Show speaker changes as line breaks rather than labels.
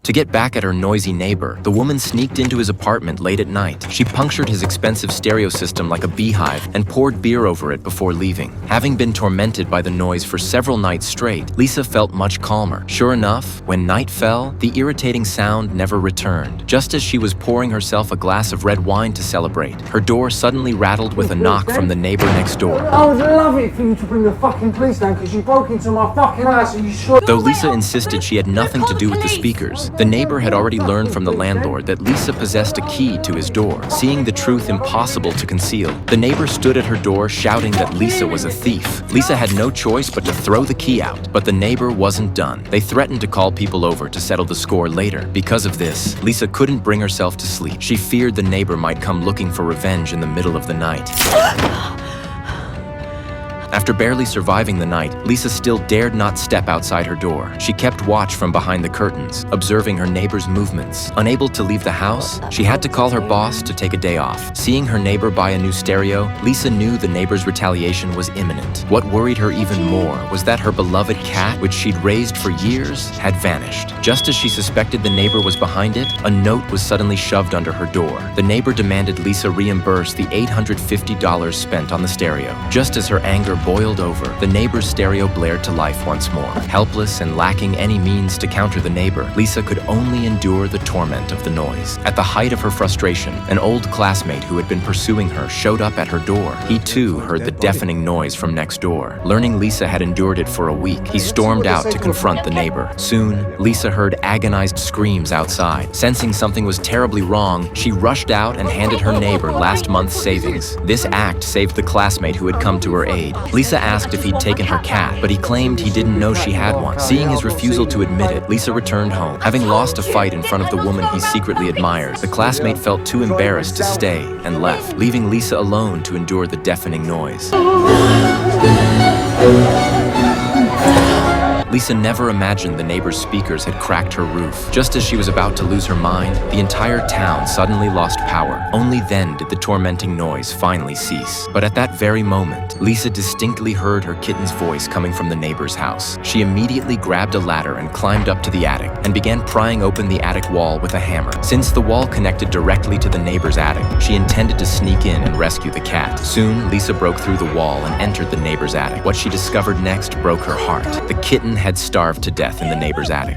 To get back at her noisy neighbor, the woman sneaked into his apartment late at night. She punctured his expensive stereo system like a beehive and poured beer over it before leaving. Having been tormented by the noise for several nights straight, Lisa felt much calmer. Sure enough, when night fell, the irritating sound never returned. Just as she was pouring herself a glass of red wine to celebrate, her door suddenly rattled with a knock from the neighbor next door.
I would love it for you to bring the fucking police down because you broke into my fucking house and you should.
Though Lisa insisted she had nothing to do with the speakers, the neighbor had already learned from the landlord that Lisa possessed a key to his door. Seeing the truth impossible to conceal, the neighbor stood at her door shouting that Lisa was a thief. Lisa had no choice but to throw the key out, but the neighbor wasn't done. They threatened to call people over to settle the score later. Because of this, Lisa couldn't bring herself to sleep. She feared the neighbor might come looking for revenge in the middle of the night. After barely surviving the night, Lisa still dared not step outside her door. She kept watch from behind the curtains, observing her neighbor's movements. Unable to leave the house, she had to call her boss to take a day off. Seeing her neighbor buy a new stereo, Lisa knew the neighbor's retaliation was imminent. What worried her even more was that her beloved cat, which she'd raised for years, had vanished. Just as she suspected the neighbor was behind it, a note was suddenly shoved under her door. The neighbor demanded Lisa reimburse the $850 spent on the stereo. Just as her anger boiled over, the neighbor's stereo blared to life once more. Helpless and lacking any means to counter the neighbor, Lisa could only endure the torment of the noise. At the height of her frustration, an old classmate who had been pursuing her showed up at her door. He too heard the deafening noise from next door. Learning Lisa had endured it for a week, he stormed out to confront the neighbor. Soon, Lisa heard agonized screams outside. Sensing something was terribly wrong, she rushed out and handed her neighbor last month's savings. This act saved the classmate who had come to her aid. Lisa asked if he'd taken her cat, but he claimed he didn't know she had one. Seeing his refusal to admit it, Lisa returned home. Having lost a fight in front of the woman he secretly admired, the classmate felt too embarrassed to stay and left, leaving Lisa alone to endure the deafening noise. Lisa never imagined the neighbor's speakers had cracked her roof. Just as she was about to lose her mind, the entire town suddenly lost power. Only then did the tormenting noise finally cease. But at that very moment, Lisa distinctly heard her kitten's voice coming from the neighbor's house. She immediately grabbed a ladder and climbed up to the attic and began prying open the attic wall with a hammer. Since the wall connected directly to the neighbor's attic, she intended to sneak in and rescue the cat. Soon, Lisa broke through the wall and entered the neighbor's attic. What she discovered next broke her heart. The kitten had starved to death in the neighbor's attic.